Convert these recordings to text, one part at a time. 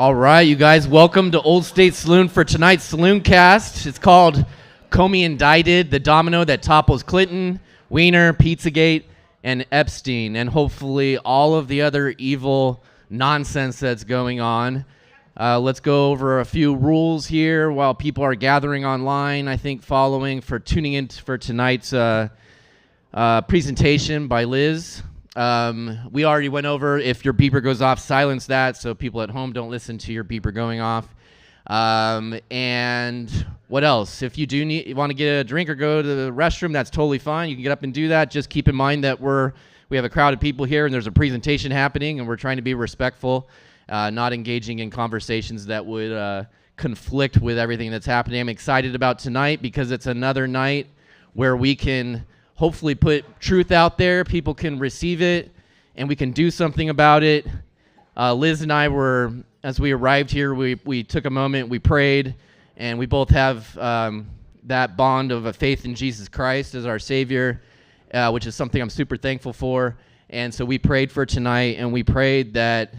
All right, you guys, welcome to Old State Saloon for tonight's Saloon Cast. It's called Comey Indicted, the domino that topples Clinton, Weiner, Pizzagate, and Epstein, and hopefully all of the other evil nonsense that's going on. Let's go over a few rules here while people are gathering online, I think following for tuning in for tonight's presentation by Liz. We already went over, if your beeper goes off, silence that so people at home don't listen to your beeper going off. And what else? If you want to get a drink or go to the restroom, that's totally fine. You can get up and do that. Just keep in mind that we have a crowd of people here and there's a presentation happening and we're trying to be respectful, not engaging in conversations that would conflict with everything that's happening. I'm excited about tonight because it's another night where we can hopefully put truth out there, people can receive it, and we can do something about it. Liz and I were, as we arrived here, we took a moment, we prayed, and we both have that bond of a faith in Jesus Christ as our Savior, which is something I'm super thankful for. And so we prayed for tonight, and we prayed that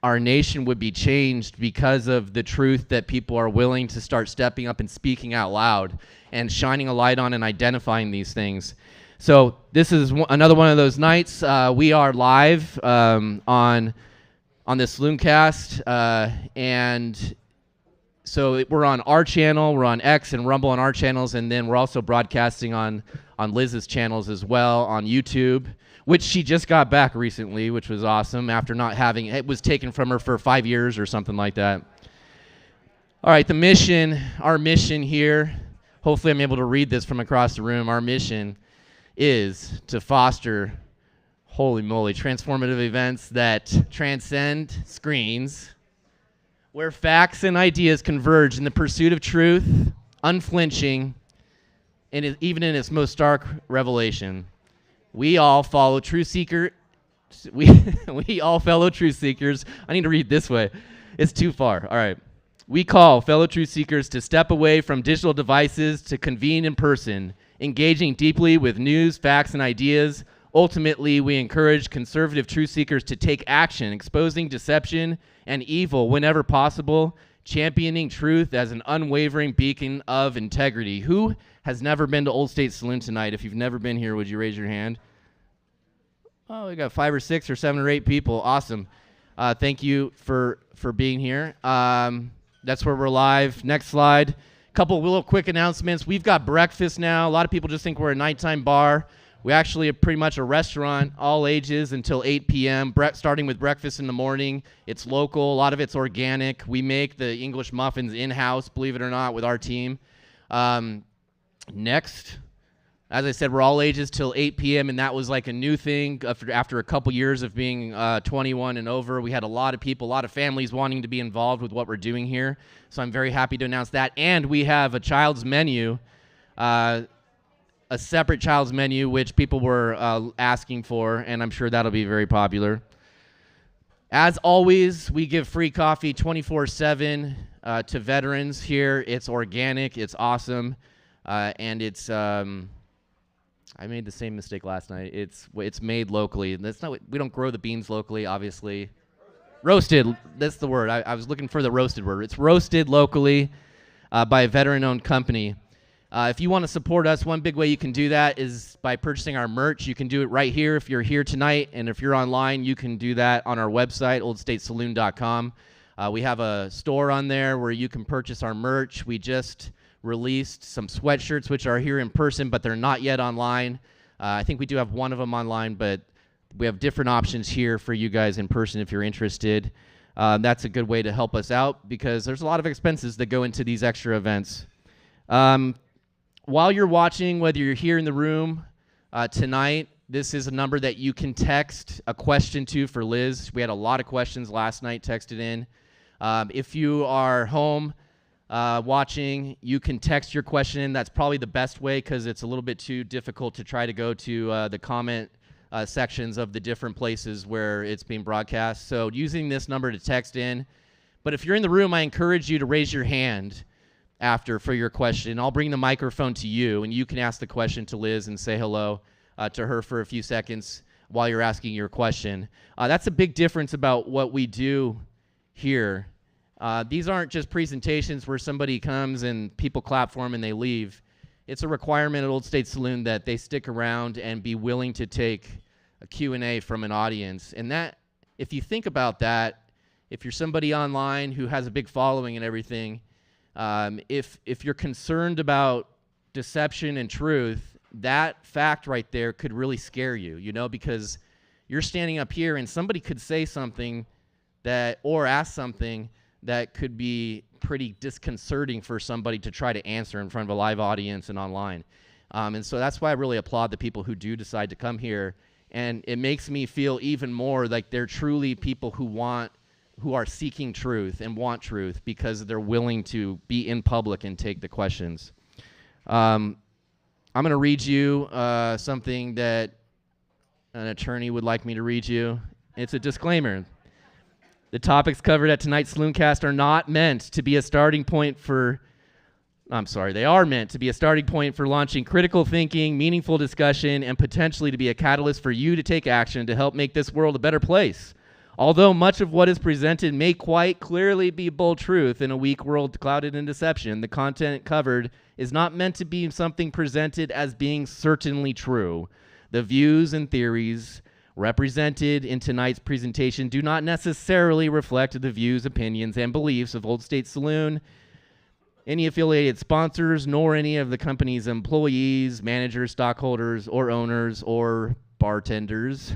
our nation would be changed because of the truth that people are willing to start stepping up and speaking out loud and shining a light on and identifying these things. So this is another one of those nights. We are live on this Salooncast, and so we're on our channel, we're on X and Rumble on our channels, and then we're also broadcasting on Liz's channels as well on YouTube, which she just got back recently, which was awesome after not having it was taken from her for 5 years or something like that. All right, our mission here, hopefully I'm able to read this from across the room. Our mission is to foster, holy moly, transformative events that transcend screens, where facts and ideas converge in the pursuit of truth, unflinching, and even in its most stark revelation. We all follow truth seekers. We all fellow truth seekers. I need to read this way. It's too far. All right. We call fellow truth seekers to step away from digital devices to convene in person, engaging deeply with news, facts, and ideas. Ultimately, we encourage conservative truth seekers to take action, exposing deception and evil whenever possible, championing truth as an unwavering beacon of integrity. Who has never been to Old State Saloon tonight? If you've never been here, would you raise your hand? Oh, we got 5 or 6 or 7 or 8 people. Awesome. Thank you for being here. That's where we're live. Next slide. Couple little quick announcements. We've got breakfast now. A lot of people just think we're a nighttime bar. We actually are pretty much a restaurant, all ages until 8 p.m., starting with breakfast in the morning. It's local. A lot of it's organic. We make the English muffins in-house, believe it or not, with our team. Next, as I said, we're all ages till 8 p.m., and that was like a new thing after a couple years of being 21 and over. We had a lot of people, a lot of families wanting to be involved with what we're doing here, so I'm very happy to announce that. And we have a child's menu, a separate child's menu, which people were asking for, and I'm sure that'll be very popular. As always, we give free coffee 24/7 to veterans here. It's organic, it's awesome, and it's I made the same mistake last night. It's made locally. We don't grow the beans locally, obviously. Roasted, that's the word. I was looking for the roasted word. It's roasted locally by a veteran-owned company. If you want to support us, one big way you can do that is by purchasing our merch. You can do it right here if you're here tonight, and if you're online, you can do that on our website, oldstatesaloon.com. We have a store on there where you can purchase our merch. We just released some sweatshirts, which are here in person, but they're not yet online. I think we do have one of them online, but we have different options here for you guys in person if you're interested. That's a good way to help us out because there's a lot of expenses that go into these extra events. While you're watching, whether you're here in the room tonight, this is a number that you can text a question to for Liz. We had a lot of questions last night texted in. If you are home watching, you can text your question in. That's probably the best way because it's a little bit too difficult to try to go to the comment sections of the different places where it's being broadcast. So using this number to text in. But if you're in the room, I encourage you to raise your hand after for your question. I'll bring the microphone to you, and you can ask the question to Liz and say hello to her for a few seconds while you're asking your question. That's a big difference about what we do here These aren't just presentations where somebody comes and people clap for them and they leave. It's a requirement at Old State Saloon that they stick around and be willing to take a Q&A from an audience. And that, if you think about that, if you're somebody online who has a big following and everything, if you're concerned about deception and truth, that fact right there could really scare you, you know, because you're standing up here and somebody could say something that, or ask something that could be pretty disconcerting for somebody to try to answer in front of a live audience and online. And so that's why I really applaud the people who do decide to come here. And it makes me feel even more like they're truly people who are seeking truth and want truth because they're willing to be in public and take the questions. I'm going to read you something that an attorney would like me to read you. It's a disclaimer. The topics covered at tonight's Salooncast are not meant to be a starting point for, they are meant to be a starting point for launching critical thinking, meaningful discussion, and potentially to be a catalyst for you to take action to help make this world a better place. Although much of what is presented may quite clearly be bold truth in a weak world clouded in deception, the content covered is not meant to be something presented as being certainly true. The views and theories represented in tonight's presentation do not necessarily reflect the views, opinions, and beliefs of Old State Saloon, any affiliated sponsors, nor any of the company's employees, managers, stockholders, or owners, or bartenders.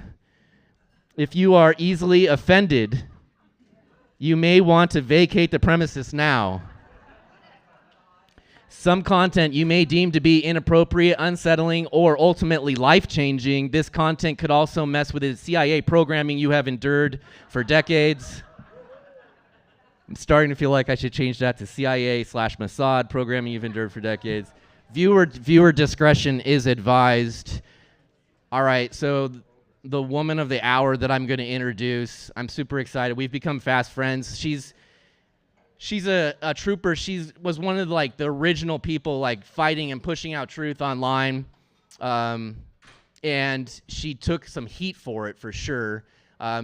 If you are easily offended, you may want to vacate the premises now. Some content you may deem to be inappropriate, unsettling, or ultimately life-changing. This content could also mess with the CIA programming you have endured for decades. I'm starting to feel like I should change that to CIA/Mossad programming you've endured for decades. Viewer discretion is advised. All right, so the woman of the hour that I'm going to introduce, I'm super excited. We've become fast friends. She's a trooper. She was one of the original people fighting and pushing out truth online, and she took some heat for it for sure.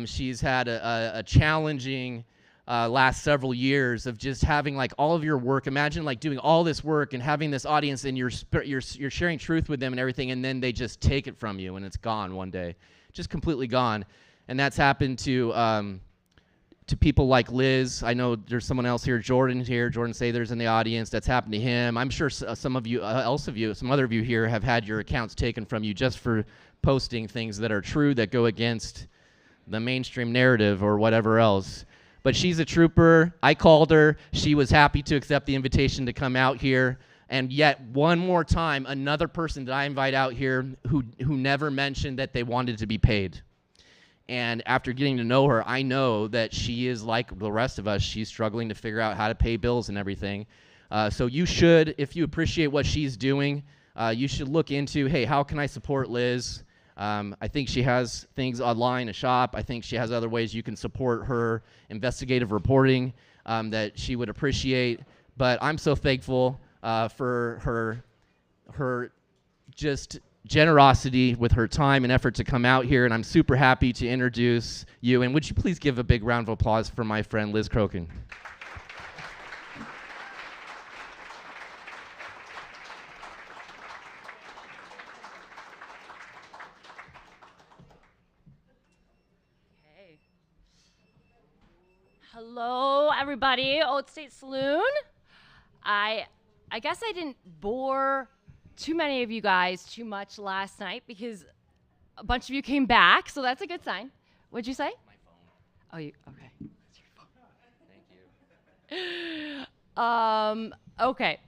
She's had a challenging last several years of just having all of your work. Imagine doing all this work and having this audience and you're sharing truth with them and everything, and then they just take it from you and it's gone one day, just completely gone. And that's happened to people like Liz. I know there's someone else here, Jordan Sather's in the audience. That's happened to him. I'm sure some other of you here have had your accounts taken from you just for posting things that are true that go against the mainstream narrative or whatever else. But she's a trooper. I called her. She was happy to accept the invitation to come out here. And yet, one more time, another person that I invite out here who never mentioned that they wanted to be paid. And after getting to know her, I know that she is like the rest of us. She's struggling to figure out how to pay bills and everything. So you should, if you appreciate what she's doing, you should look into, hey, how can I support Liz? I think she has things online, a shop. I think she has other ways you can support her investigative reporting that she would appreciate. But I'm so thankful for her just generosity with her time and effort to come out here, and I'm super happy to introduce you. And would you please give a big round of applause for my friend Liz Crokin. Okay. Hello, everybody. Old State Saloon. I guess I didn't bore too many of you guys too much last night because a bunch of you came back, so that's a good sign. What'd you say? My phone. Oh, you okay? That's your phone. Thank you. Okay.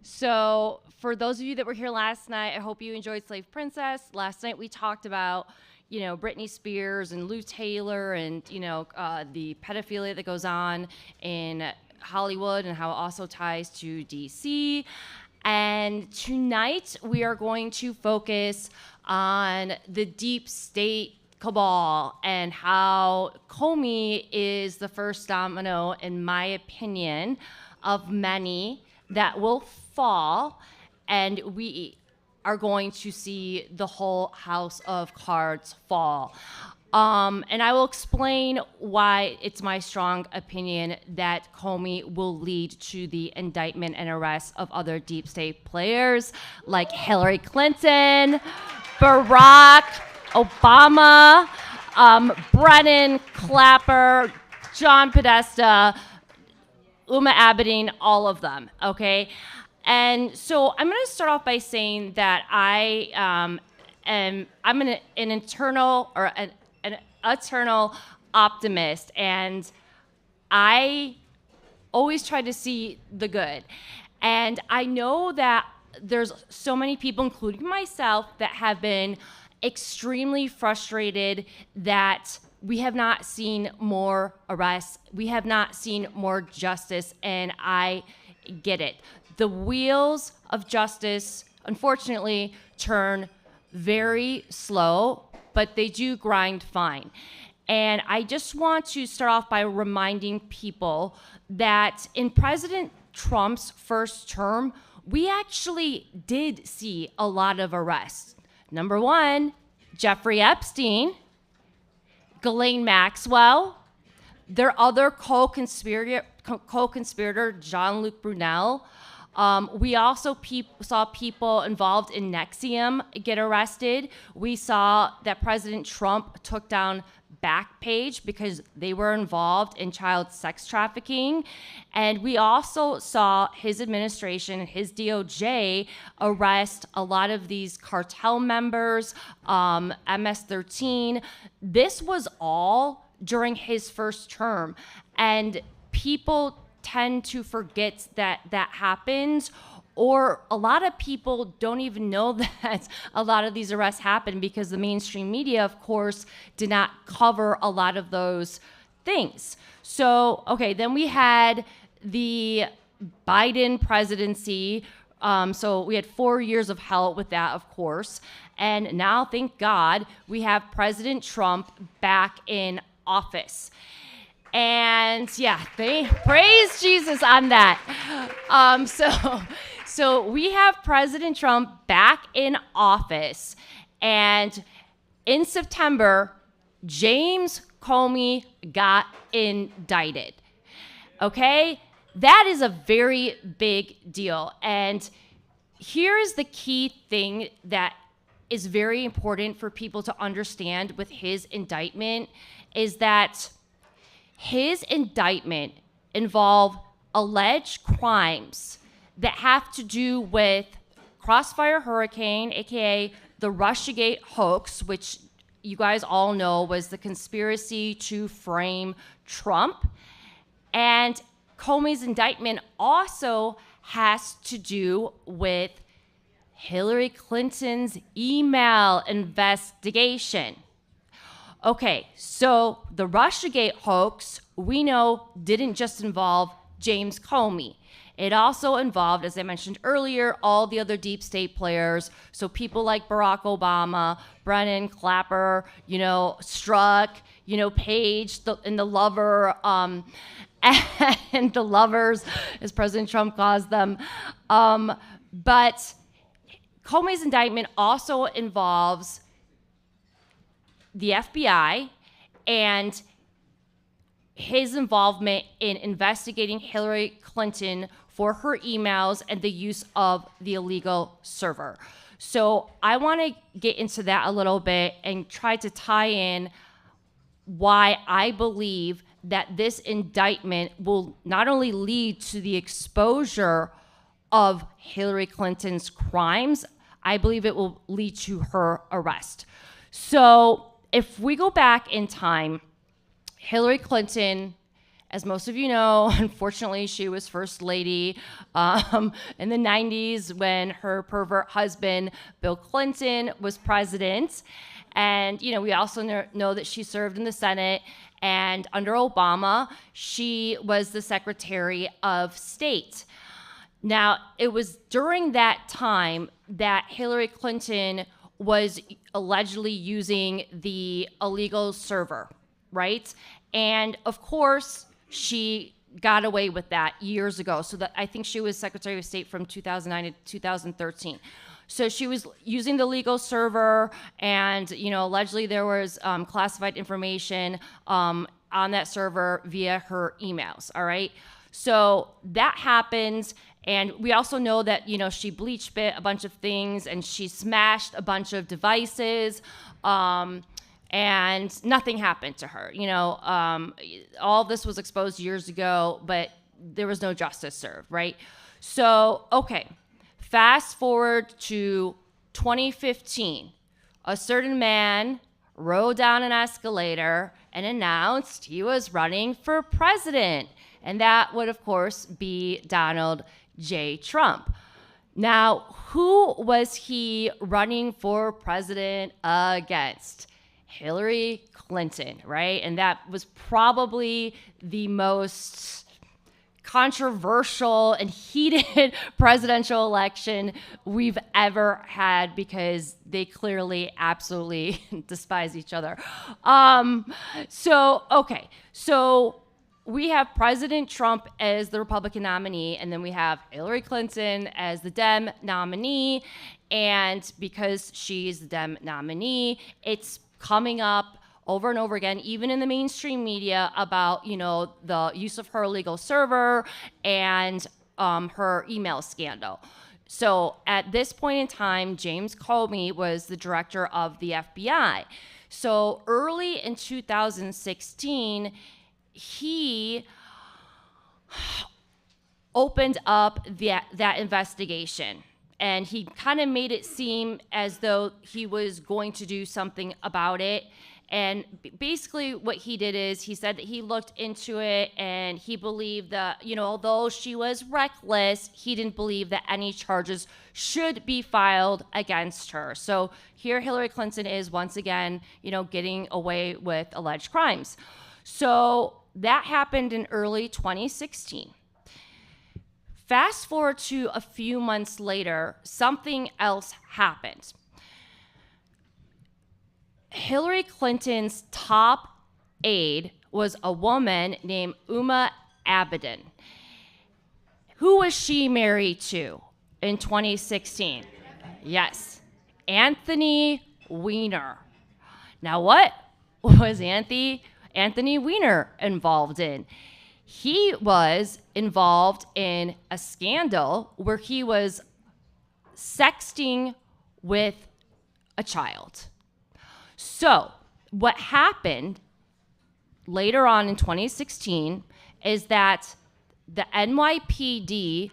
So for those of you that were here last night, I hope you enjoyed Slave Princess. Last night we talked about, Britney Spears and Lou Taylor and, the pedophilia that goes on in Hollywood and how it also ties to DC. And tonight we are going to focus on the deep state cabal and how Comey is the first domino, in my opinion, of many that will fall, and we are going to see the whole house of cards fall. And I will explain why it's my strong opinion that Comey will lead to the indictment and arrest of other deep state players like Hillary Clinton, Barack Obama, Brennan Clapper, John Podesta, Uma Abedin, all of them, okay? And so I'm going to start off by saying that I'm an eternal optimist, and I always try to see the good. And I know that there's so many people, including myself, that have been extremely frustrated that we have not seen more arrests. We have not seen more justice, and I get it. The wheels of justice, unfortunately, turn very slow, but they do grind fine. And I just want to start off by reminding people that in President Trump's first term, we actually did see a lot of arrests. Number one, Jeffrey Epstein, Ghislaine Maxwell, their other co-conspirator, Jean-Luc Brunel. We also saw people involved in Nexium get arrested. We saw that President Trump took down Backpage because they were involved in child sex trafficking. And we also saw his administration, his DOJ, arrest a lot of these cartel members, MS-13. This was all during his first term. And people tend to forget that that happened, or a lot of people don't even know that a lot of these arrests happened because the mainstream media, of course, did not cover a lot of those things. So, okay, then we had the Biden presidency. So we had 4 years of hell with that, of course. And now, thank God, we have President Trump back in office. And yeah, praise Jesus on that. So we have President Trump back in office. And in September, James Comey got indicted. Okay? That is a very big deal. And here is the key thing that is very important for people to understand with his indictment is that his indictment involved alleged crimes that have to do with Crossfire Hurricane, aka the Russiagate hoax, which you guys all know was the conspiracy to frame Trump. And Comey's indictment also has to do with Hillary Clinton's email investigation. Okay, so the Russiagate hoax, we know, didn't just involve James Comey. It also involved, as I mentioned earlier, all the other deep state players. So people like Barack Obama, Brennan, Clapper, Strzok, Page, and the lover, and the lovers, as President Trump calls them. But Comey's indictment also involves the FBI and his involvement in investigating Hillary Clinton for her emails and the use of the illegal server. So I want to get into that a little bit and try to tie in why I believe that this indictment will not only lead to the exposure of Hillary Clinton's crimes, I believe it will lead to her arrest. So if we go back in time, Hillary Clinton, as most of you know, unfortunately, she was first lady in the 90s when her pervert husband, Bill Clinton, was president. And, we also know that she served in the Senate. And under Obama, she was the Secretary of State. Now, it was during that time that Hillary Clinton was allegedly using the illegal server, right? And of course, she got away with that years ago. So that I think she was Secretary of State from 2009 to 2013. So she was using the legal server, and allegedly there was classified information on that server via her emails. All right. So that happens. And we also know that, she bleach bit a bunch of things and she smashed a bunch of devices, and nothing happened to her. All this was exposed years ago, but there was no justice served, right? So, okay, fast forward to 2015. A certain man rode down an escalator and announced he was running for president. And that would, of course, be Donald J. Trump. Now, who was he running for president against? Hillary Clinton, right? And that was probably the most controversial and heated presidential election we've ever had, because they clearly absolutely despise each other. So we have President Trump as the Republican nominee, and then we have Hillary Clinton as the Dem nominee. And because she's the Dem nominee, it's coming up over and over again, even in the mainstream media, about, the use of her legal server and her email scandal. So at this point in time, James Comey was the director of the FBI. So early in 2016, he opened up that investigation, and he kind of made it seem as though he was going to do something about it. And basically what he did is he said that he looked into it, and he believed that, although she was reckless, he didn't believe that any charges should be filed against her. So here Hillary Clinton is once again, getting away with alleged crimes. So that happened in early 2016. Fast forward to a few months later, something else happened. Hillary Clinton's top aide was a woman named Uma Abedin. Who was she married to in 2016? Yes, Anthony Weiner. Now, what was Anthony Weiner involved in? He was involved in a scandal where he was sexting with a child. So what happened later on in 2016 is that the NYPD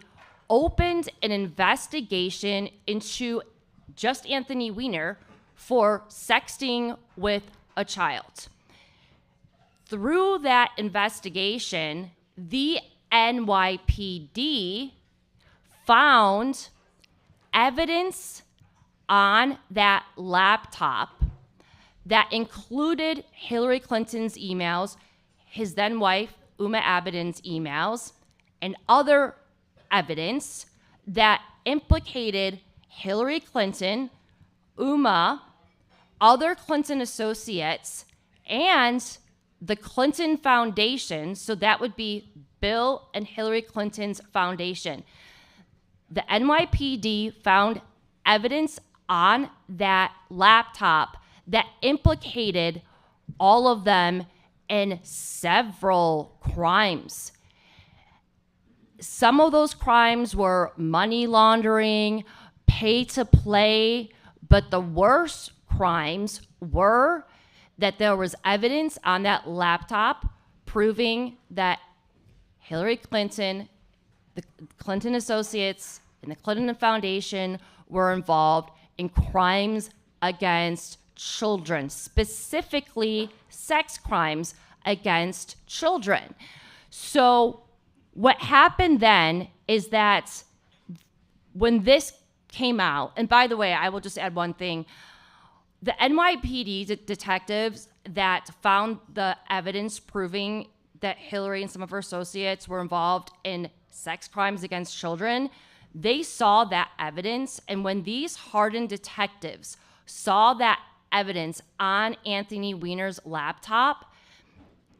opened an investigation into just Anthony Weiner for sexting with a child. Through that investigation, the NYPD found evidence on that laptop that included Hillary Clinton's emails, his then wife, Uma Abedin's emails, and other evidence that implicated Hillary Clinton, Uma, other Clinton associates, and the Clinton Foundation. So that would be Bill and Hillary Clinton's foundation. The NYPD found evidence on that laptop that implicated all of them in several crimes. Some of those crimes were money laundering, pay to play, but the worst crimes were that there was evidence on that laptop proving that Hillary Clinton, the Clinton associates, and the Clinton Foundation were involved in crimes against children, specifically sex crimes against children. So what happened then is that when this came out, and by the way, I will just add one thing. The NYPD detectives that found the evidence proving that Hillary and some of her associates were involved in sex crimes against children, they saw that evidence. And when these hardened detectives saw that evidence on Anthony Weiner's laptop,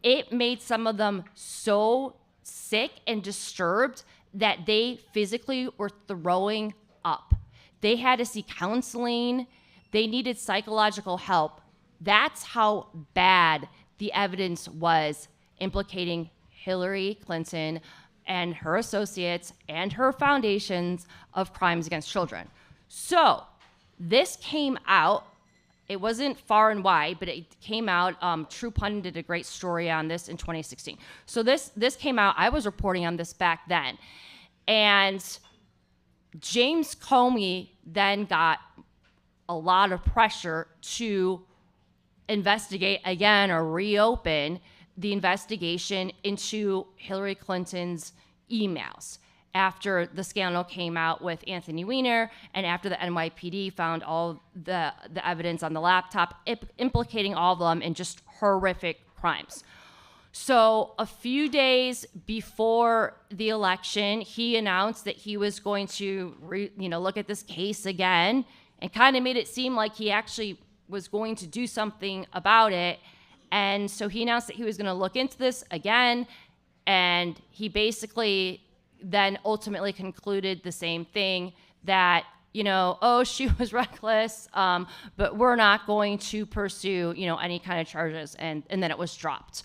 it made some of them so sick and disturbed that they physically were throwing up. They had to see counseling. They needed psychological help. That's how bad the evidence was implicating Hillary Clinton and her associates and her foundations of crimes against children. So this came out. It wasn't far and wide, but it came out. True Pundit did a great story on this in 2016. So this came out. I was reporting on this back then. And James Comey then got a lot of pressure to investigate again or reopen the investigation into Hillary Clinton's emails after the scandal came out with Anthony Weiner and after the NYPD found all the evidence on the laptop implicating all of them in just horrific crimes. So a few days before the election, he announced that he was going to look at this case again and kind of made it seem like he actually was going to do something about it. And so he announced that he was going to look into this again. And he basically then ultimately concluded the same thing, that, she was reckless, but we're not going to pursue, any kind of charges. And then it was dropped.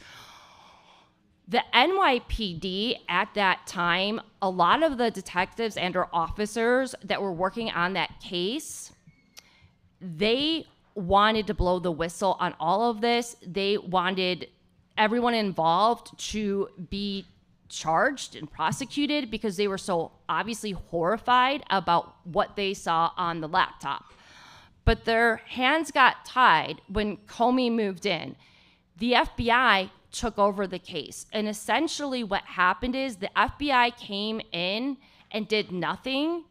The NYPD at that time, a lot of the detectives and or officers that were working on that case, they wanted to blow the whistle on all of this. They wanted everyone involved to be charged and prosecuted because they were so obviously horrified about what they saw on the laptop. But their hands got tied when Comey moved in. The FBI took over the case. And essentially what happened is the FBI came in and did nothing.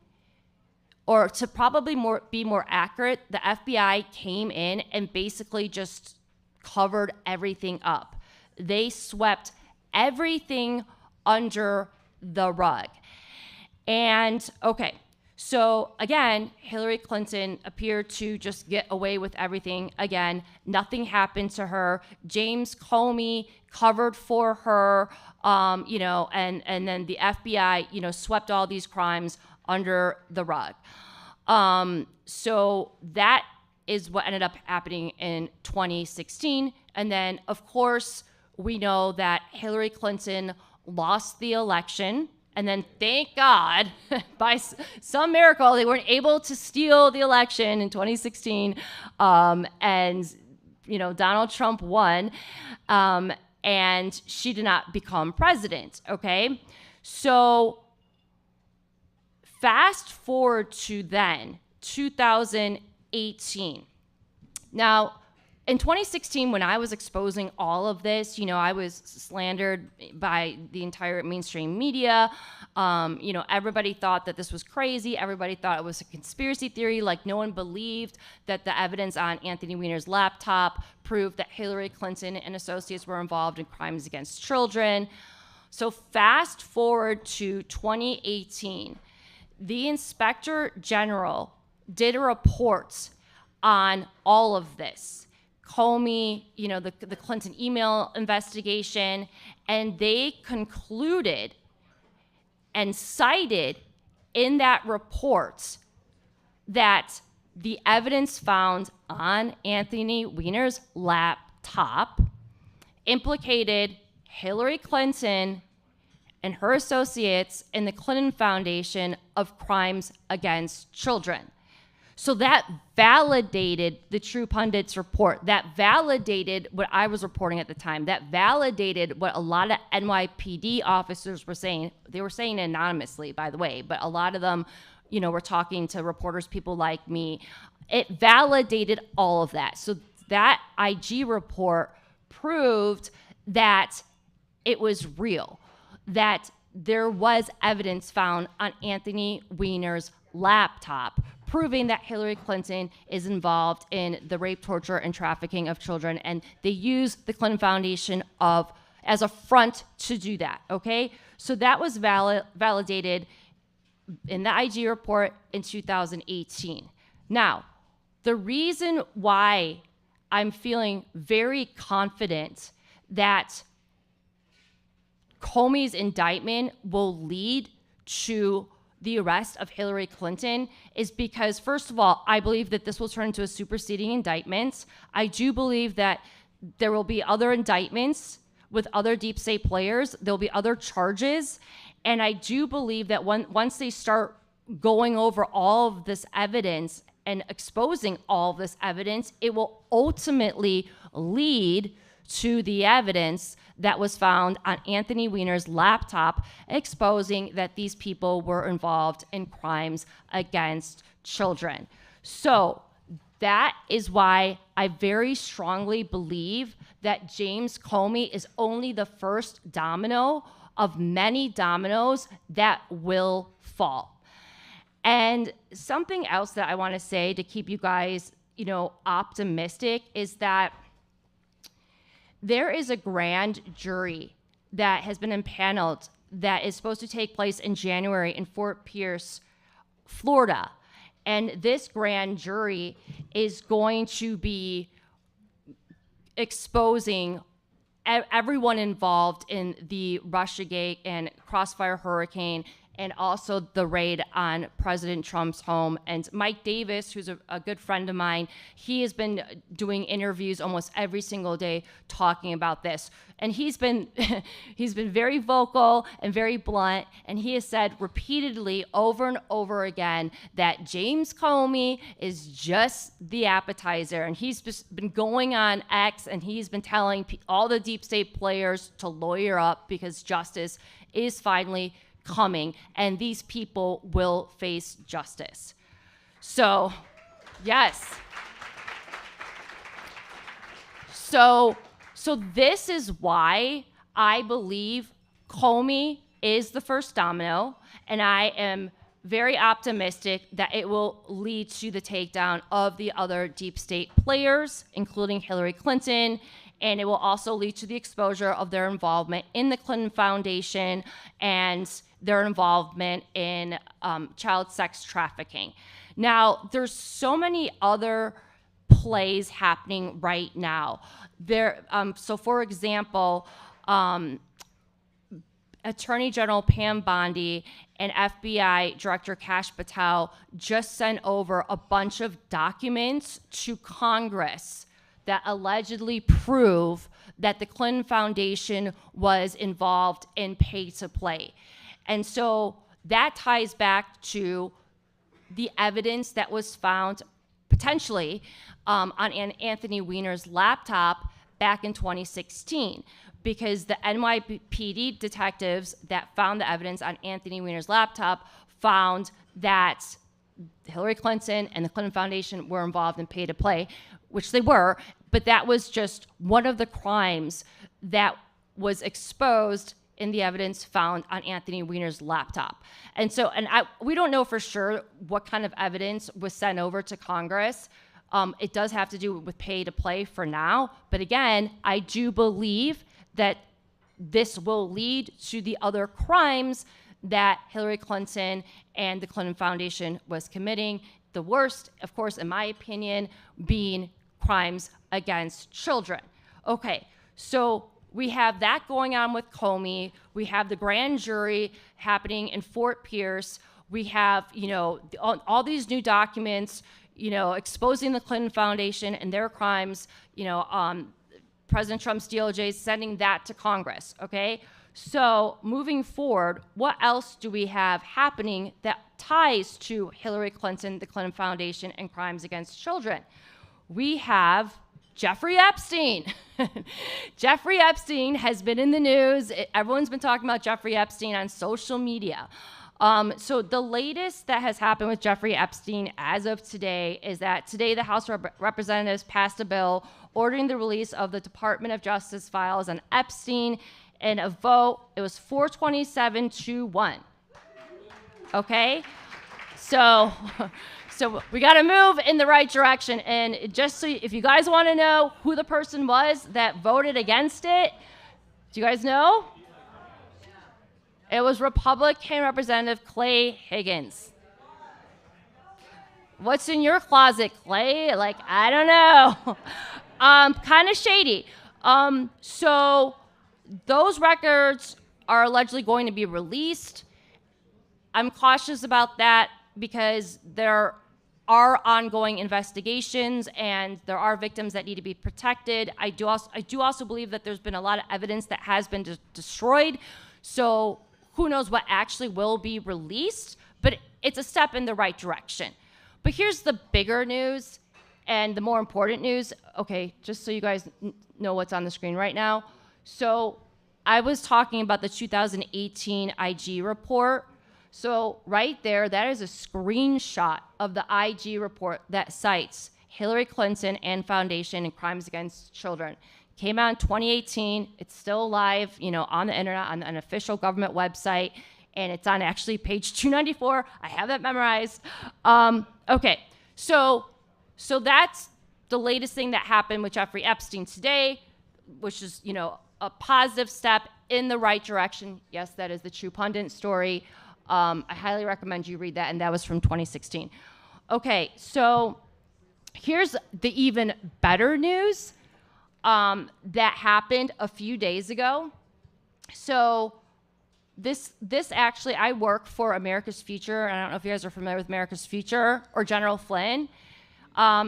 Or to probably be more accurate, the FBI came in and basically just covered everything up. They swept everything under the rug. And okay, so again, Hillary Clinton appeared to just get away with everything. Again, nothing happened to her. James Comey covered for her, and then the FBI, swept all these crimes under the rug. So that is what ended up happening in 2016. And then, of course, we know that Hillary Clinton lost the election. And then, thank God, by some miracle, they weren't able to steal the election in 2016. And Donald Trump won. And she did not become president, okay? So fast forward to then, 2018. Now, in 2016, when I was exposing all of this, I was slandered by the entire mainstream media. Everybody thought that this was crazy. Everybody thought it was a conspiracy theory. Like, no one believed that the evidence on Anthony Weiner's laptop proved that Hillary Clinton and associates were involved in crimes against children. So fast forward to 2018. The Inspector General did a report on all of this. Comey, the Clinton email investigation, and they concluded and cited in that report that the evidence found on Anthony Weiner's laptop implicated Hillary Clinton and her associates in the Clinton Foundation of crimes against children. So that validated the True Pundit's report. That validated what I was reporting at the time. That validated what a lot of NYPD officers were saying. They were saying it anonymously, by the way, but a lot of them, were talking to reporters, people like me. It validated all of that. So that IG report proved that it was real, that there was evidence found on Anthony Weiner's laptop proving that Hillary Clinton is involved in the rape, torture, and trafficking of children. And they used the Clinton Foundation as a front to do that, okay? So that was validated in the IG report in 2018. Now, the reason why I'm feeling very confident that Comey's indictment will lead to the arrest of Hillary Clinton is because, first of all, I believe that this will turn into a superseding indictment. I do believe that there will be other indictments with other deep state players. There'll be other charges. And I do believe that once they start going over all of this evidence and exposing all of this evidence, it will ultimately lead to the evidence that was found on Anthony Weiner's laptop, exposing that these people were involved in crimes against children. So that is why I very strongly believe that James Comey is only the first domino of many dominoes that will fall. And something else that I want to say to keep you guys, optimistic is that there is a grand jury that has been impaneled that is supposed to take place in January in Fort Pierce, Florida. And this grand jury is going to be exposing everyone involved in the Russiagate and Crossfire Hurricane, and also the raid on President Trump's home. And Mike Davis, who's a good friend of mine, he has been doing interviews almost every single day talking about this. And he's been very vocal and very blunt, and he has said repeatedly over and over again that James Comey is just the appetizer. And he's just been going on X, and he's been telling all the deep state players to lawyer up because justice is finally coming, and these people will face justice. So, yes. So this is why I believe Comey is the first domino, and I am very optimistic that it will lead to the takedown of the other deep state players, including Hillary Clinton, and it will also lead to the exposure of their involvement in the Clinton Foundation and their involvement in child sex trafficking. Now, there's so many other plays happening right now. So for example, Attorney General Pam Bondi and FBI Director Kash Patel just sent over a bunch of documents to Congress that allegedly prove that the Clinton Foundation was involved in pay-to-play. And so that ties back to the evidence that was found potentially on Anthony Weiner's laptop back in 2016, because the NYPD detectives that found the evidence on Anthony Weiner's laptop found that Hillary Clinton and the Clinton Foundation were involved in pay-to-play, which they were, but that was just one of the crimes that was exposed in the evidence found on Anthony Weiner's laptop. And so, we don't know for sure what kind of evidence was sent over to Congress. It does have to do with pay-to-play for now, but again, I do believe that this will lead to the other crimes that Hillary Clinton and the Clinton Foundation was committing. The worst, of course, in my opinion, being crimes against children. Okay, so we have that going on with Comey. We have the grand jury happening in Fort Pierce. We have, all these new documents, exposing the Clinton Foundation and their crimes, President Trump's DOJ is sending that to Congress, okay? So moving forward, what else do we have happening that ties to Hillary Clinton, the Clinton Foundation, and crimes against children? We have Jeffrey Epstein. Jeffrey Epstein has been in the news. Everyone's been talking about Jeffrey Epstein on social media. So the latest that has happened with Jeffrey Epstein as of today is that today the House of Representatives passed a bill ordering the release of the Department of Justice files on Epstein. In a vote, it was 427-1. Okay? So we got to move in the right direction. And just so if you guys want to know who the person was that voted against it, do you guys know? It was Republican Representative Clay Higgins. What's in your closet, Clay? I don't know. Kind of shady. So those records are allegedly going to be released. I'm cautious about that because there are ongoing investigations and there are victims that need to be protected. I do also believe that there's been a lot of evidence that has been destroyed. So who knows what actually will be released, but it's a step in the right direction. But here's the bigger news and the more important news. Okay, just so you guys know what's on the screen right now. So I was talking about the 2018 IG report. So right there, that is a screenshot of the IG report that cites Hillary Clinton and Foundation and crimes against children. Came out in 2018. It's still live, on the internet, on an official government website, and it's on actually page 294. I have that memorized. Okay, so that's the latest thing that happened with Jeffrey Epstein today, which is, a positive step in the right direction. Yes, that is the True Pundit story. I highly recommend you read that, and that was from 2016. Okay, so here's the even better news that happened a few days ago. So this actually, I work for America's Future. I don't know if you guys are familiar with America's Future or General Flynn.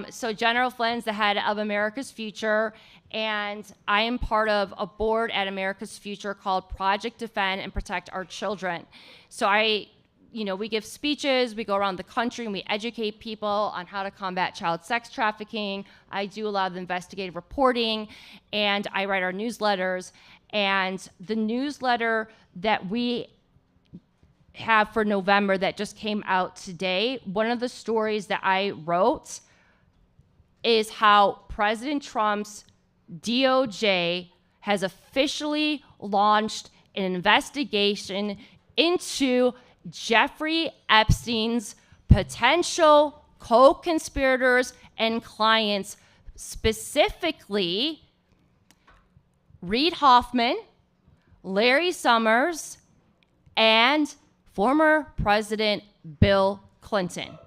So General Flynn's the head of America's Future, and I am part of a board at America's Future called Project Defend and Protect Our Children. So we give speeches, we go around the country, and we educate people on how to combat child sex trafficking. I do a lot of investigative reporting, and I write our newsletters. And the newsletter that we have for November that just came out today, one of the stories that I wrote is how President Trump's DOJ has officially launched an investigation into Jeffrey Epstein's potential co-conspirators and clients, specifically Reid Hoffman, Larry Summers, and former President Bill Clinton.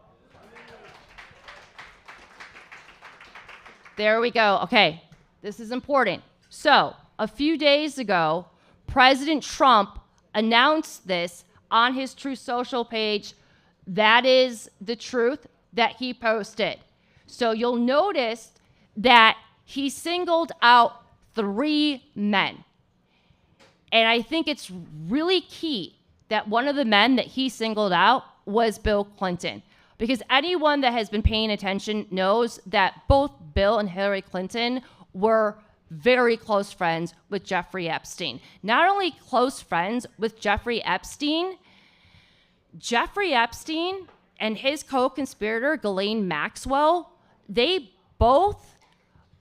There we go. Okay, this is important. So, a few days ago, President Trump announced this on his Truth Social page. That is the truth that he posted. So you'll notice that he singled out 3 men. And I think it's really key that one of the men that he singled out was Bill Clinton. Because anyone that has been paying attention knows that both Bill and Hillary Clinton were very close friends with Jeffrey Epstein. Not only close friends with Jeffrey Epstein and his co-conspirator, Ghislaine Maxwell, they both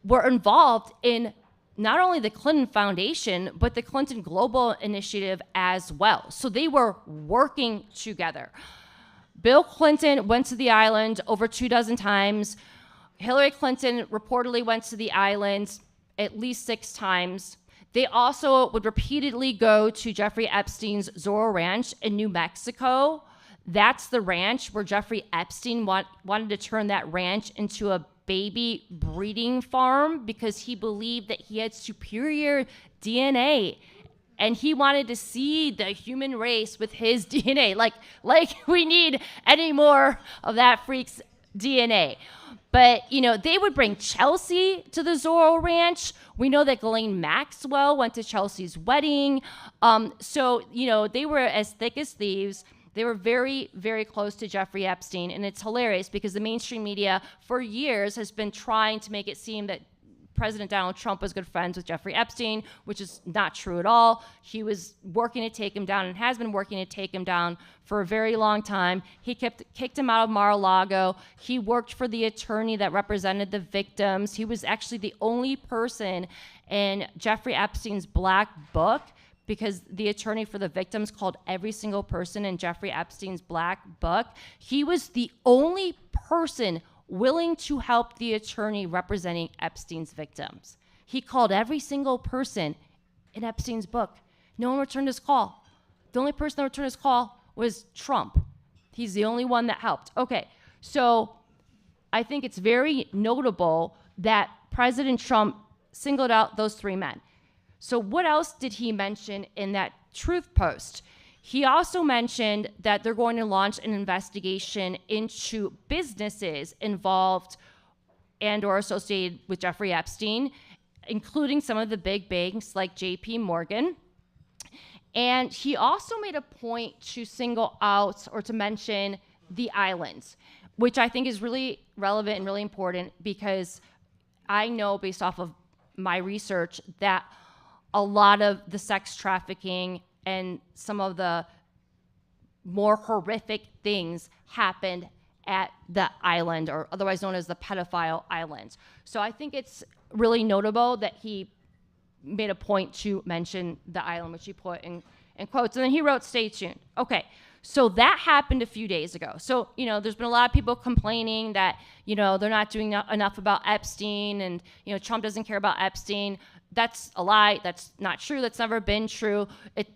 were involved in not only the Clinton Foundation, but the Clinton Global Initiative as well. So they were working together. Bill Clinton went to the island over 24 times. Hillary Clinton reportedly went to the island at least 6 times. They also would repeatedly go to Jeffrey Epstein's Zorro Ranch in New Mexico. That's the ranch where Jeffrey Epstein wanted to turn that ranch into a baby breeding farm because he believed that he had superior DNA. And he wanted to see the human race with his DNA. Like we need any more of that freak's DNA. But, they would bring Chelsea to the Zorro Ranch. We know that Ghislaine Maxwell went to Chelsea's wedding. So, they were as thick as thieves. They were very, very close to Jeffrey Epstein. And it's hilarious because the mainstream media for years has been trying to make it seem that President Donald Trump was good friends with Jeffrey Epstein, which is not true at all. He was working to take him down and has been working to take him down for a very long time. He kicked him out of Mar-a-Lago. He worked for the attorney that represented the victims. He was actually the only person in Jeffrey Epstein's black book, because the attorney for the victims called every single person in Jeffrey Epstein's black book. He was the only person willing to help the attorney representing Epstein's victims. He called every single person in Epstein's book. No one returned his call. The only person that returned his call was Trump. He's the only one that helped. Okay, so I think it's very notable that President Trump singled out those 3 men. So what else did he mention in that Truth Post. He also mentioned that they're going to launch an investigation into businesses involved and or associated with Jeffrey Epstein, including some of the big banks like JP Morgan. And he also made a point to single out or to mention the islands, which I think is really relevant and really important, because I know based off of my research that a lot of the sex trafficking and some of the more horrific things happened at the island, or otherwise known as the pedophile island. So I think it's really notable that he made a point to mention the island, which he put in quotes. And then he wrote, "Stay tuned." Okay, so that happened a few days ago. So, there's been a lot of people complaining that, they're not doing enough about Epstein, and, Trump doesn't care about Epstein. That's a lie. That's not true. That's never been true.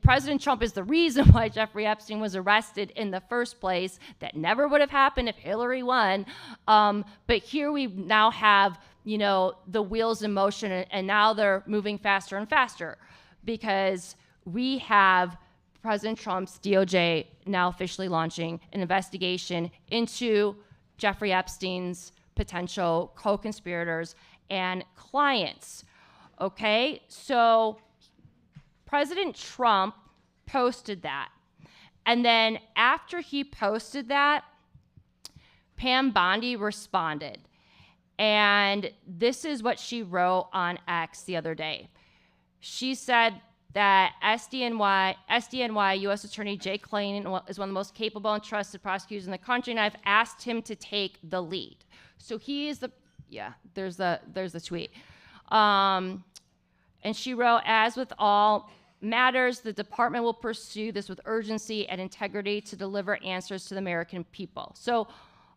President Trump is the reason why Jeffrey Epstein was arrested in the first place. That never would have happened if Hillary won. But here we now have, the wheels in motion, and now they're moving faster and faster, because we have President Trump's DOJ now officially launching an investigation into Jeffrey Epstein's potential co-conspirators and clients. Okay, so President Trump posted that. And then after he posted that, Pam Bondi responded. And this is what she wrote on X the other day. She said that SDNY U.S. Attorney Jay Clayton is one of the most capable and trusted prosecutors in the country, and I've asked him to take the lead. So he is there's the tweet. And she wrote, "As with all matters, the department will pursue this with urgency and integrity to deliver answers to the American people." So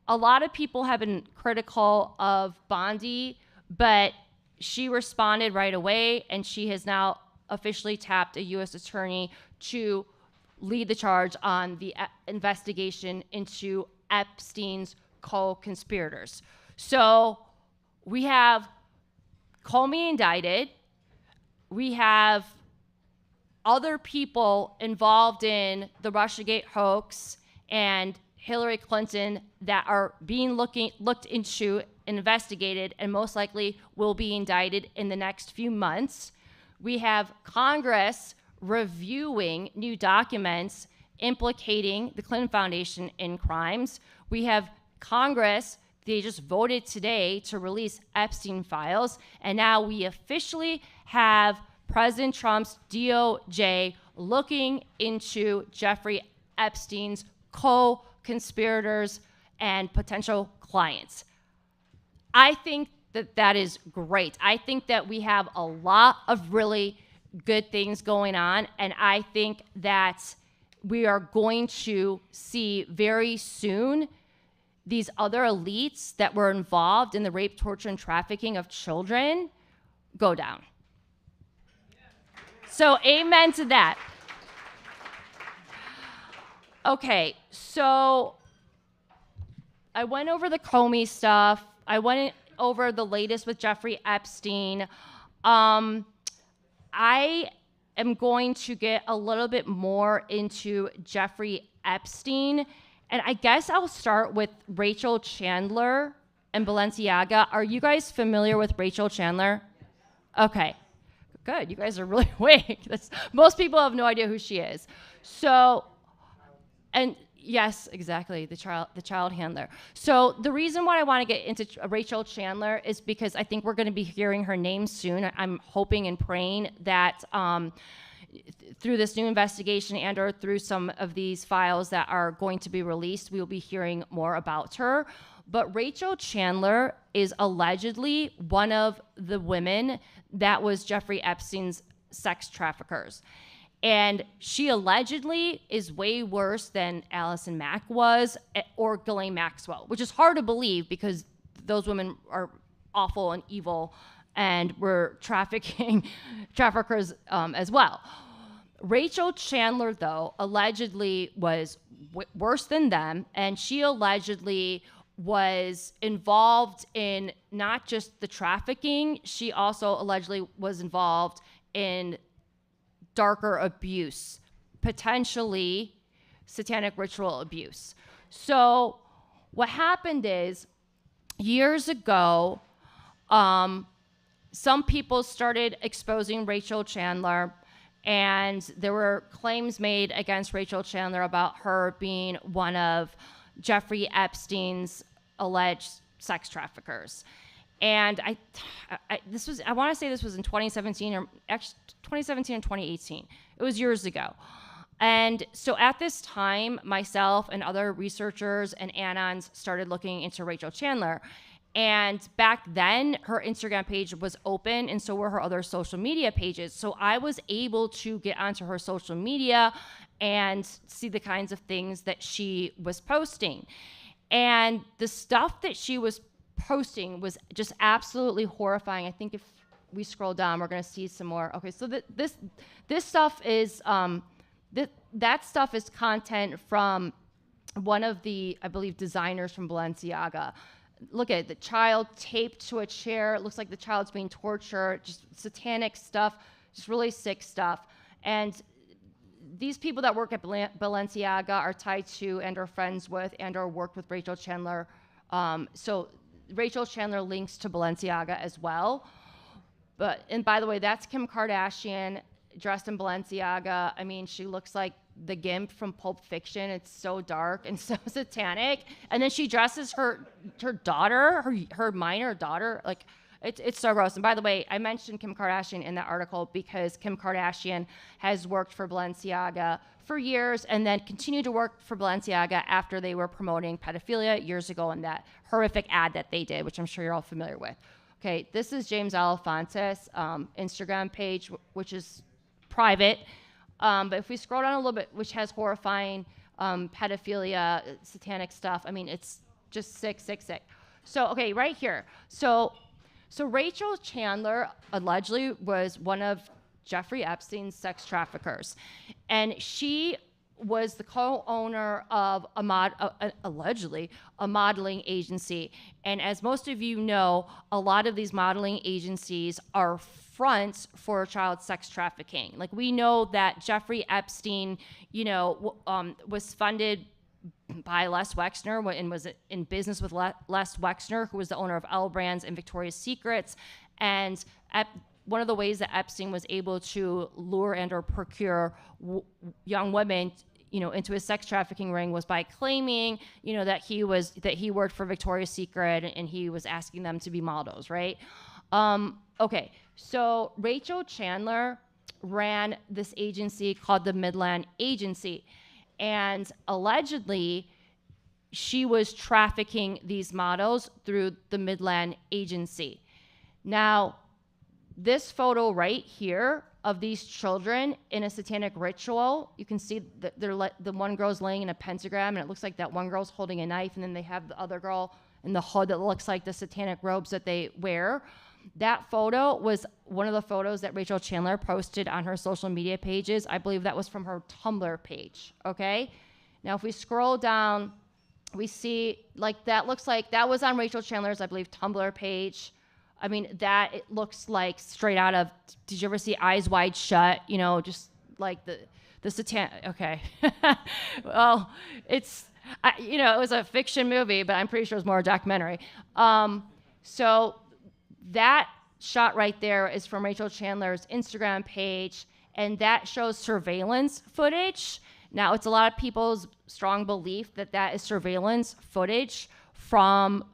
a lot of people have been critical of Bondi, but she responded right away, and she has now officially tapped a U.S. attorney to lead the charge on the investigation into Epstein's co-conspirators. So we have Comey indicted. We have other people involved in the Russiagate hoax and Hillary Clinton that are being looked into and investigated, and most likely will be indicted in the next few months. We have Congress reviewing new documents implicating the Clinton Foundation in crimes. We have Congress, they just voted today to release Epstein files, and now we officially have President Trump's DOJ looking into Jeffrey Epstein's co-conspirators and potential clients. I think that is great. I think that we have a lot of really good things going on, and I think that we are going to see very soon these other elites that were involved in the rape, torture, and trafficking of children go down. So amen to that. Okay, so I went over the Comey stuff. I went over the latest with Jeffrey Epstein. I am going to get a little bit more into Jeffrey Epstein, and I guess I'll start with Rachel Chandler and Balenciaga. Are you guys familiar with Rachel Chandler? Okay, good. You guys are really awake. Most people have no idea who she is. So, and yes, exactly, the child handler. So the reason why I want to get into Rachel Chandler is because I think we're going to be hearing her name soon. I'm hoping and praying that through this new investigation and or through some of these files that are going to be released, we will be hearing more about her. But Rachel Chandler is allegedly one of the women that was Jeffrey Epstein's sex traffickers. And she allegedly is way worse than Allison Mack was, or Ghislaine Maxwell, which is hard to believe because those women are awful and evil and were traffickers as well. Rachel Chandler, though, allegedly was worse than them, and she allegedly was involved in not just the trafficking, she also allegedly was involved in darker abuse potentially satanic ritual abuse. So what happened is, years ago, some people started exposing Rachel Chandler, and there were claims made against Rachel Chandler about her being one of Jeffrey Epstein's alleged sex traffickers. And I want to say this was in 2017, or actually 2017 and 2018. It was years ago. And so at this time, myself and other researchers and anons started looking into Rachel Chandler. And back then, her Instagram page was open, and so were her other social media pages. So I was able to get onto her social media and see the kinds of things that she was posting. And the stuff that she was posting was just absolutely horrifying. I think if we scroll down, we're going to see some more. Okay, so this stuff is that stuff is content from one of the, I believe, designers from Balenciaga. Look at it, the child taped to a chair. It looks like the child's being tortured. Just satanic stuff, just really sick stuff. And these people that work at Balenciaga are tied to and are friends with and or worked with Rachel Chandler. So Rachel Chandler links to Balenciaga as well. And by the way, that's Kim Kardashian dressed in Balenciaga. I mean, she looks like the Gimp from Pulp Fiction. It's so dark and so satanic. And then she dresses her daughter, her minor daughter, like it's so gross. And by the way, I mentioned Kim Kardashian in that article because Kim Kardashian has worked for Balenciaga for years and then continued to work for Balenciaga after they were promoting pedophilia years ago in that horrific ad that they did, which I'm sure you're all familiar with. Okay, this is James Alefantis' Instagram page, which is private. But if we scroll down a little bit, which has horrifying pedophilia, satanic stuff, I mean, it's just sick. So, okay, right here. So Rachel Chandler allegedly was one of Jeffrey Epstein's sex traffickers. And she was the co-owner of allegedly a modeling agency. And as most of you know, a lot of these modeling agencies are fronts for child sex trafficking. Like, we know that Jeffrey Epstein, was funded by Les Wexner and was in business with Les Wexner, who was the owner of L Brands and Victoria's Secrets. And one of the ways that Epstein was able to lure and or procure young women into his sex trafficking ring was by claiming, that he worked for Victoria's Secret and he was asking them to be models, right? Okay, so Rachel Chandler ran this agency called the Midland Agency, and allegedly she was trafficking these models through the Midland Agency. Now, this photo right here of these children in a satanic ritual, you can see that the one girl's laying in a pentagram, and it looks like that one girl's holding a knife, and then they have the other girl in the hood that looks like the satanic robes that they wear. That photo was one of the photos that Rachel Chandler posted on her social media pages. I believe that was from her Tumblr page, okay? Now, if we scroll down, we see, that looks like that was on Rachel Chandler's, I believe, Tumblr page. I mean, it looks like straight out of, did you ever see Eyes Wide Shut? Just like the satanic, okay. Well, it was a fiction movie, but I'm pretty sure it was more a documentary. So that shot right there is from Rachel Chandler's Instagram page, and that shows surveillance footage. Now, it's a lot of people's strong belief that is surveillance footage from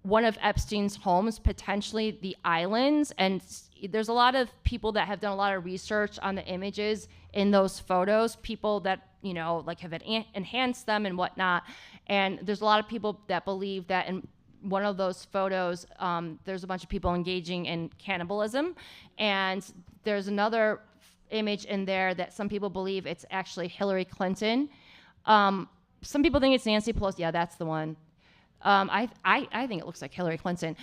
one of Epstein's homes, potentially the islands. And there's a lot of people that have done a lot of research on the images in those photos, people that, have enhanced them and whatnot. And there's a lot of people that believe that in one of those photos, there's a bunch of people engaging in cannibalism. And there's another image in there that some people believe it's actually Hillary Clinton. Some people think it's Nancy Pelosi. Yeah, that's the one. I think it looks like Hillary Clinton.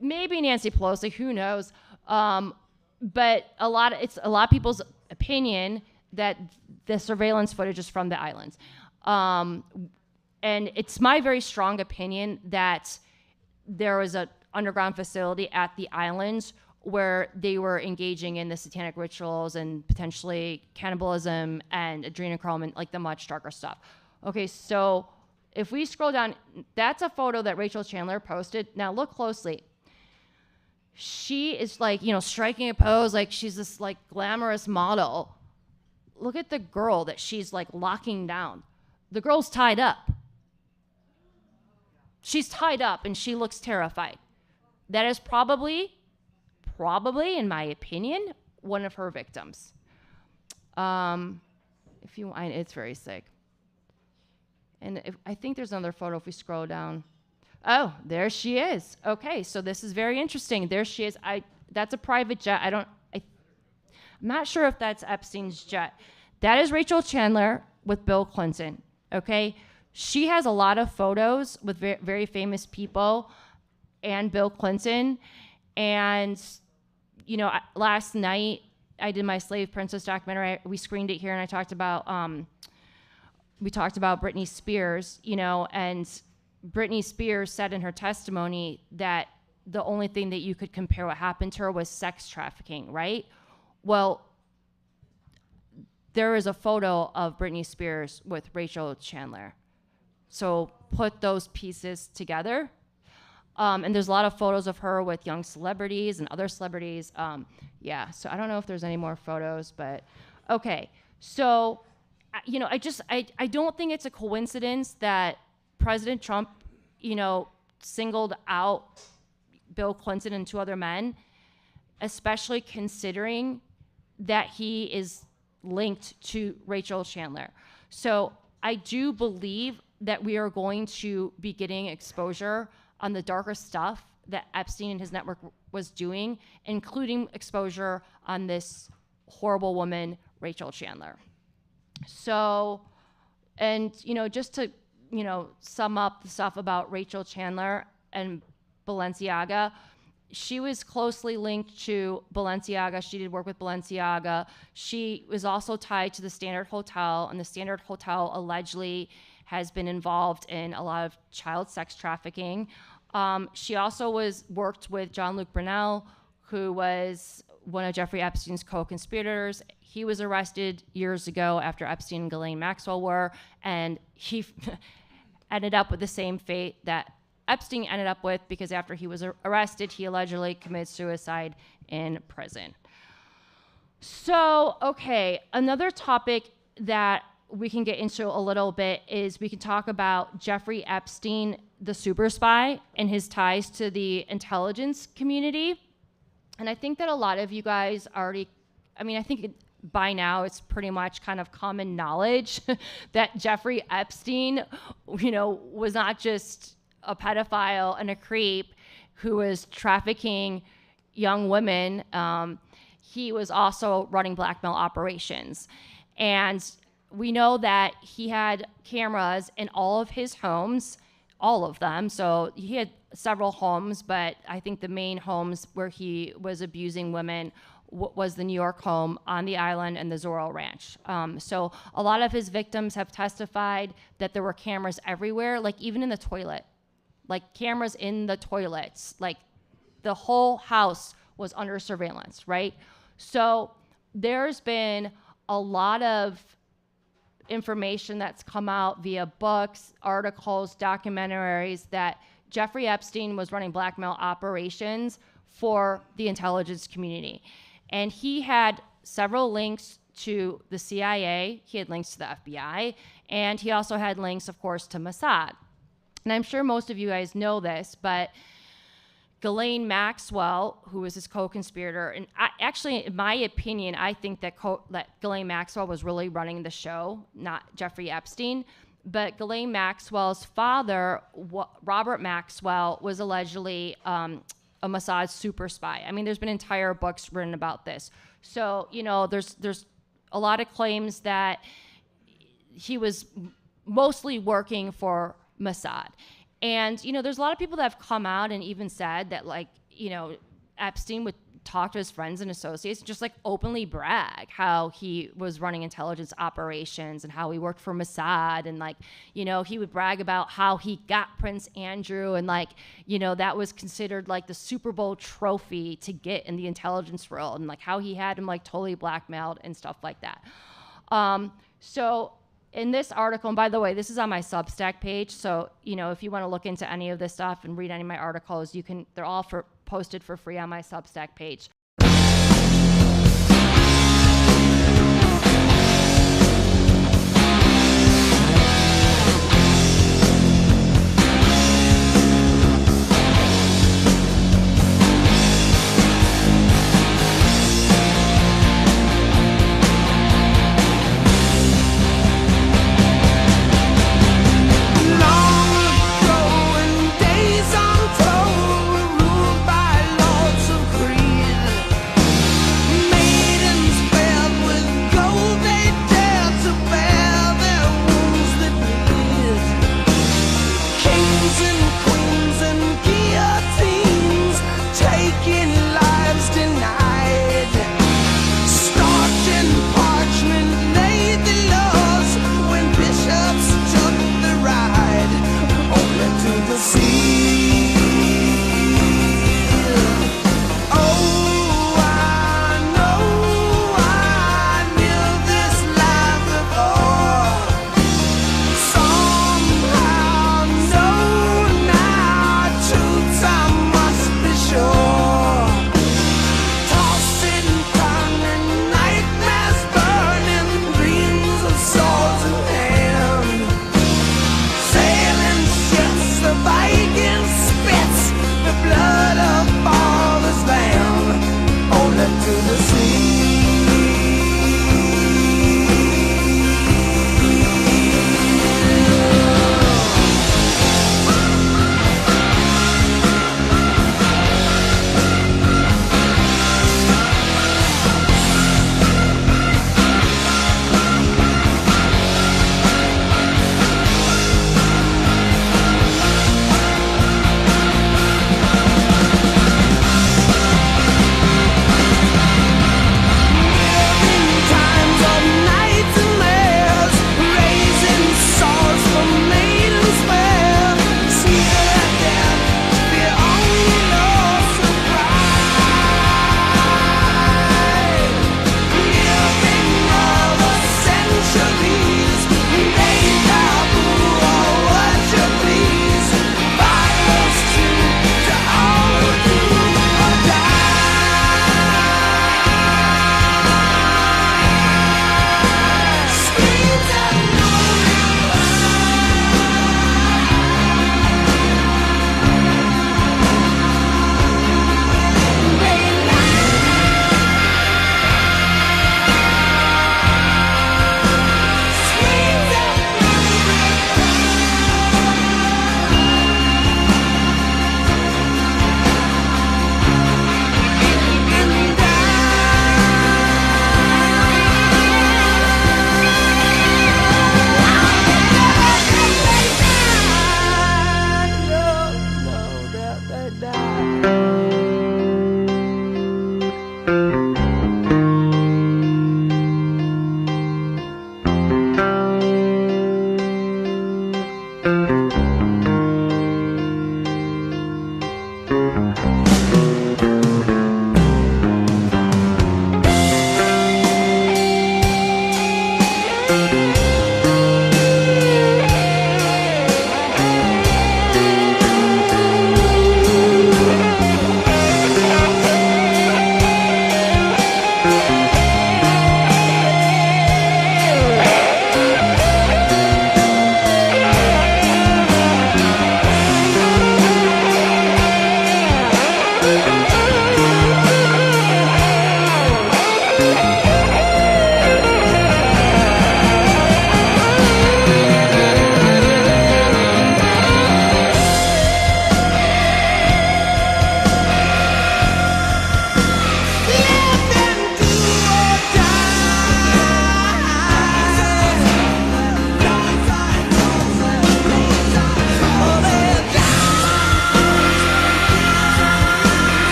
Maybe Nancy Pelosi, who knows? But it's a lot of people's opinion that the surveillance footage is from the islands. And it's my very strong opinion that there was an underground facility at the islands where they were engaging in the satanic rituals and potentially cannibalism and adrenochrome and like the much darker stuff. Okay, so if we scroll down, that's a photo that Rachel Chandler posted. Now look closely. She is like, you know, striking a pose like she's this like glamorous model. Look at the girl that she's like locking down. The girl's tied up. She's tied up and she looks terrified. That is probably, in my opinion, one of her victims. If you want, it's very sick. And I think there's another photo if we scroll down. Oh, there she is. Okay, so this is very interesting. There she is. That's a private jet. I'm not sure if that's Epstein's jet. That is Rachel Chandler with Bill Clinton. Okay, she has a lot of photos with very, very famous people and Bill Clinton. And you know, last night I did my Slave Princess documentary. We screened it here, and I talked about Britney Spears. You know, and Britney Spears said in her testimony that the only thing that you could compare what happened to her was sex trafficking, right? Well, there is a photo of Britney Spears with Rachel Chandler. So put those pieces together. And there's a lot of photos of her with young celebrities and other celebrities. Yeah, so I don't know if there's any more photos, but okay. So, you know, I don't think it's a coincidence that President Trump, you know, singled out Bill Clinton and two other men, especially considering that he is linked to Rachel Chandler. So I do believe that we are going to be getting exposure on the darker stuff that Epstein and his network was doing, including exposure on this horrible woman, Rachel Chandler. So, and, you know, just to, you know, sum up the stuff about Rachel Chandler and Balenciaga, she was closely linked to Balenciaga. She did work with Balenciaga. She was also tied to the Standard Hotel, and the Standard Hotel allegedly has been involved in a lot of child sex trafficking. She also worked with Jean-Luc Brunel, who was one of Jeffrey Epstein's co-conspirators. He was arrested years ago after Epstein and Ghislaine Maxwell were, and he ended up with the same fate that Epstein ended up with, because after he was arrested, he allegedly committed suicide in prison. So, okay, another topic that we can get into a little bit is we can talk about Jeffrey Epstein, the super spy, and his ties to the intelligence community. And I think that a lot of you guys already, I mean, I think by now it's pretty much kind of common knowledge that Jeffrey Epstein, you know, was not just a pedophile and a creep who was trafficking young women. He was also running blackmail operations. And we know that he had cameras in all of his homes, all of them. So he had several homes, but I think the main homes where he was abusing women was the New York home, on the island, and the Zorro Ranch. So a lot of his victims have testified that there were cameras everywhere, like even in the toilet, like cameras in the toilets, like the whole house was under surveillance, right? So there's been a lot of information that's come out via books, articles, documentaries that Jeffrey Epstein was running blackmail operations for the intelligence community. And he had several links to the CIA, he had links to the FBI, and he also had links, of course, to Mossad. And I'm sure most of you guys know this, but Ghislaine Maxwell, who was his co-conspirator, and actually, in my opinion, I think that Ghislaine Maxwell was really running the show, not Jeffrey Epstein. But Ghislaine Maxwell's father, Robert Maxwell, was allegedly a Mossad super spy. I mean, there's been entire books written about this. So, you know, there's a lot of claims that he was mostly working for Mossad. And, you know, there's a lot of people that have come out and even said that, like, you know, Epstein would talk to his friends and associates, just like openly brag how he was running intelligence operations and how he worked for Mossad, and like, you know, he would brag about how he got Prince Andrew, and like, you know, that was considered like the Super Bowl trophy to get in the intelligence world, and like how he had him like totally blackmailed and stuff like that. So in this article, and by the way, this is on my Substack page, so, you know, if you want to look into any of this stuff and read any of my articles, you can, they're all posted for free on my Substack page. Blood